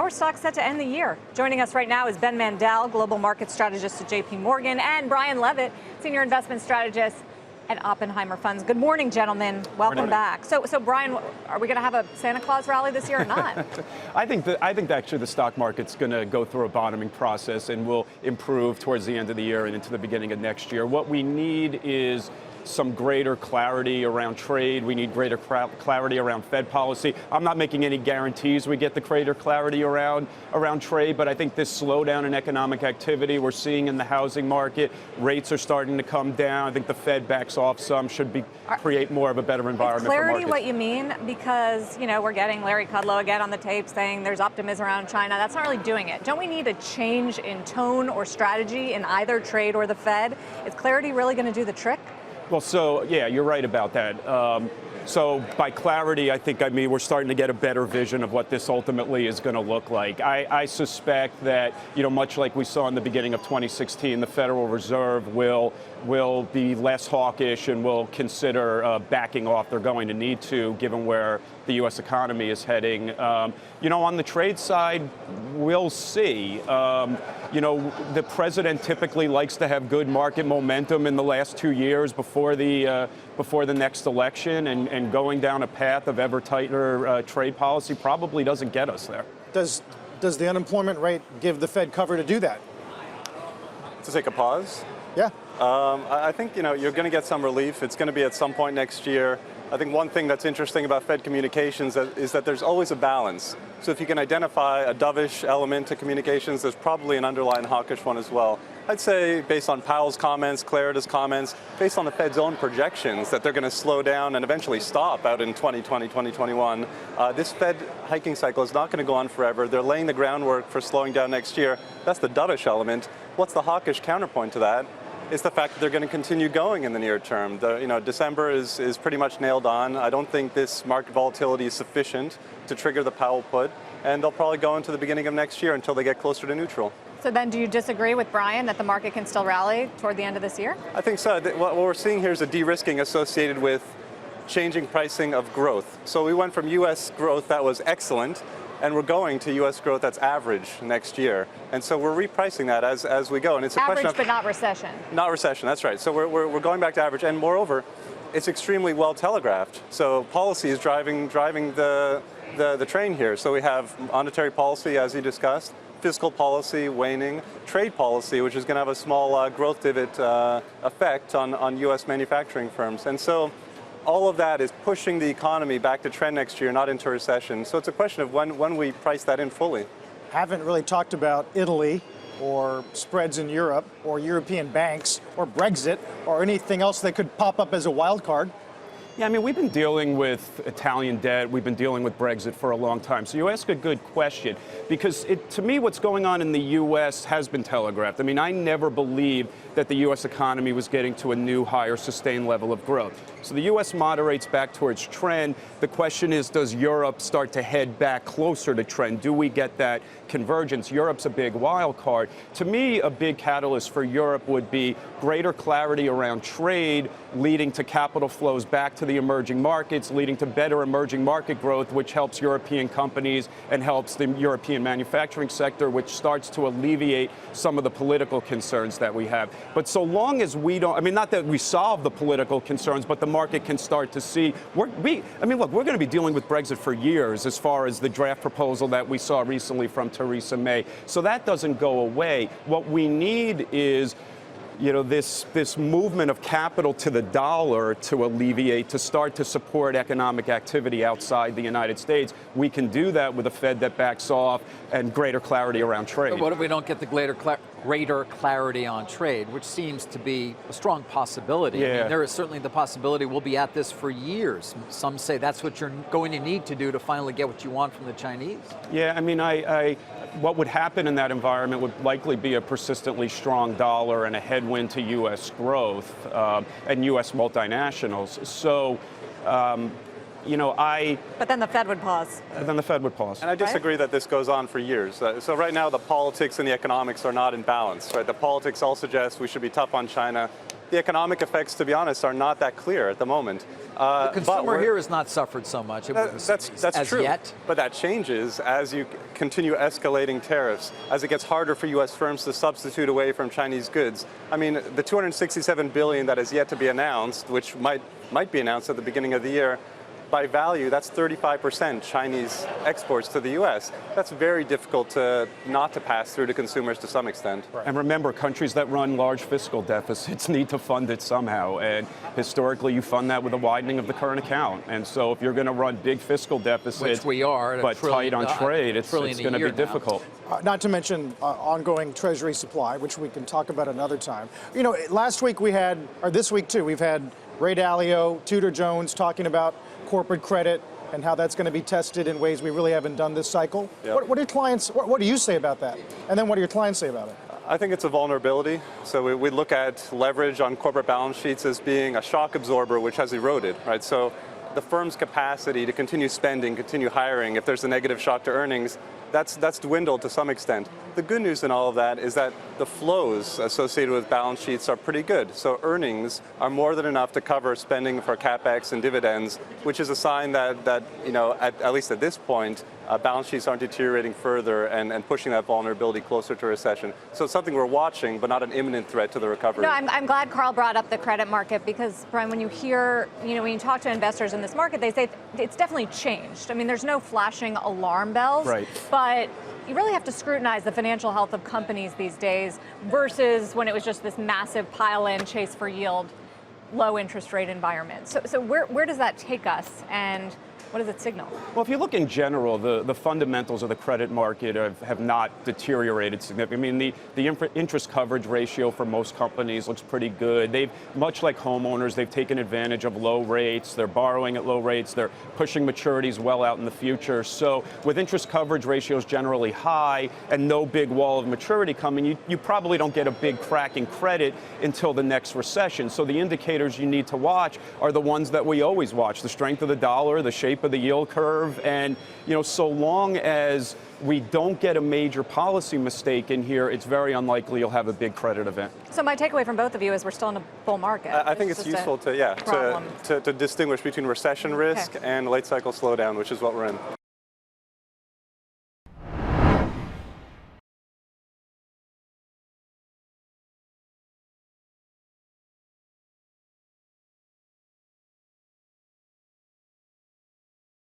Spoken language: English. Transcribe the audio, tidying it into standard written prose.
are stocks set to end the year? Joining us right now is Ben Mandel, global market strategist at JP Morgan, and Brian Levitt, senior investment strategist at Oppenheimer Funds. Good morning, gentlemen. Welcome back. So Brian, are we going to have a Santa Claus rally this year or not? I think actually the stock market's going to go through a bottoming process and will improve towards the end of the year and into the beginning of next year. What we need is some greater clarity around trade. We need greater clarity around Fed policy. I'm not making any guarantees we get the greater clarity around trade, but I think this slowdown in economic activity we're seeing in the housing market, rates are starting to come down. I think the Fed backs off some, create more of a better environment for markets. Clarity what you mean? Because, you know, we're getting Larry Kudlow again on the tape saying there's optimism around China. That's not really doing it. Don't we need a change in tone or strategy in either trade or the Fed? Is clarity really going to do the trick? Well, so, yeah, you're right about that. So by clarity, I mean we're starting to get a better vision of what this ultimately is going to look like. I suspect that, you know, much like we saw in the beginning of 2016, the Federal Reserve will be less hawkish and will consider backing off. They're going to need to, given where the U.S. economy is heading. You know, on the trade side, we'll see. You know, the president typically likes to have good market momentum in the last 2 years before the next election, and going down a path of ever tighter trade policy probably doesn't get us there. Does the unemployment rate give the Fed cover to do that? To take a pause? Yeah. I think, you know, you're going to get some relief. It's going to be at some point next year. I think one thing that's interesting about Fed communications is that there's always a balance. So if you can identify a dovish element to communications, there's probably an underlying hawkish one as well. I'd say based on Powell's comments, Clarida's comments, based on the Fed's own projections that they're going to slow down and eventually stop out in 2020, 2021, this Fed hiking cycle is not going to go on forever. They're laying the groundwork for slowing down next year. That's the dovish element. What's the hawkish counterpoint to that? Is the fact that they're going to continue going in the near term. December is pretty much nailed on. I don't think this market volatility is sufficient to trigger the Powell put, and they'll probably go into the beginning of next year until they get closer to neutral. So then do you disagree with Brian that the market can still rally toward the end of this year? I think so. What we're seeing here is a de-risking associated with changing pricing of growth. So we went from U.S. growth that was excellent, and we're going to U.S. growth that's average next year. And so we're repricing that as we go. And it's a question of average, but not recession. Not recession, that's right. So we're going back to average. And moreover, it's extremely well telegraphed. So policy is driving the train here. So we have monetary policy, as you discussed, fiscal policy waning, trade policy, which is going to have a small growth divot effect on U.S. manufacturing firms. And so all of that is pushing the economy back to trend next year, not into recession. So it's a question of when we price that in fully. Haven't really talked about Italy or spreads in Europe or European banks or Brexit or anything else that could pop up as a wild card. Yeah, I mean, we've been dealing with Italian debt. We've been dealing with Brexit for a long time. So you ask a good question, because to me, what's going on in the U.S. has been telegraphed. I mean, I never believed that the U.S. economy was getting to a new, higher, sustained level of growth. So the U.S. moderates back towards trend. The question is, does Europe start to head back closer to trend? Do we get that convergence? Europe's a big wild card. To me, a big catalyst for Europe would be greater clarity around trade, leading to capital flows back to the emerging markets, leading to better emerging market growth, which helps European companies and helps the European manufacturing sector, which starts to alleviate some of the political concerns that we have. But so long as we don't, I mean, not that we solve the political concerns, but the market can start to see, look, we're going to be dealing with Brexit for years as far as the draft proposal that we saw recently from Theresa May. So that doesn't go away. What we need is, you know, this movement of capital to the dollar to alleviate, to start to support economic activity outside the United States. We can do that with a Fed that backs off and greater clarity around trade. But what if we don't get the greater clarity on trade, which seems to be a strong possibility? Yeah. I mean, there is certainly the possibility we'll be at this for years. Some say that's what you're going to need to do to finally get what you want from the Chinese. Yeah, I mean, what would happen in that environment would likely be a persistently strong dollar and a headwind to U.S. growth and U.S. multinationals. So, you know, But then the Fed would pause. Then the Fed would pause. And I disagree that this goes on for years. So right now, the politics and the economics are not in balance, right? The politics all suggest we should be tough on China. the economic effects, to be honest, are not that clear at the moment. The consumer here has not suffered so much. That's true. Yet. But that changes as you continue escalating tariffs, as it gets harder for U.S. firms to substitute away from Chinese goods. I mean, the $267 billion that is yet to be announced, which might be announced at the beginning of the year, by value, that's 35% Chinese exports to the U.S. That's very difficult not to pass through to consumers to some extent. Right. And remember, countries that run large fiscal deficits need to fund it somehow. And historically, you fund that with a widening of the current account. And so if you're going to run big fiscal deficits, which we are, but tight on trade, it's going to be difficult. Not to mention ongoing Treasury supply, which we can talk about another time. You know, last week we had, or this week too, we've had Ray Dalio, Tudor Jones talking about corporate credit and how that's going to be tested in ways we really haven't done this cycle. Yep. What do your clients, what do you say about that? And then what do your clients say about it? I think it's a vulnerability. So we look at leverage on corporate balance sheets as being a shock absorber which has eroded, right? So the firm's capacity to continue spending, continue hiring, if there's a negative shock to earnings, that's dwindled to some extent. The good news in all of that is that the flows associated with balance sheets are pretty good. So earnings are more than enough to cover spending for CapEx and dividends, which is a sign that you know, at least at this point, balance sheets aren't deteriorating further and pushing that vulnerability closer to recession. So it's something we're watching, but not an imminent threat to the recovery. No, I'm glad Carl brought up the credit market because, Brian, when you hear, you know, when you talk to investors in this market, they say it's definitely changed. I mean, there's no flashing alarm bells, right. But you really have to scrutinize the financial health of companies these days versus when it was just this massive pile-in, chase for yield, low interest rate environment. So where does that take us, and what does it signal? Well, if you look in general, the fundamentals of the credit market have not deteriorated significantly. I mean, the interest coverage ratio for most companies looks pretty good. They've, much like homeowners, they've taken advantage of low rates. They're borrowing at low rates. They're pushing maturities well out in the future. So with interest coverage ratios generally high and no big wall of maturity coming, you probably don't get a big crack in credit until the next recession. So the indicators you need to watch are the ones that we always watch: the strength of the dollar, the shape of the yield curve, and so long as we don't get a major policy mistake in here, it's very unlikely you'll have a big credit event. So my takeaway from both of you is we're still in a bull market. I think it's useful to distinguish between recession risk and late cycle slowdown, which is what we're in.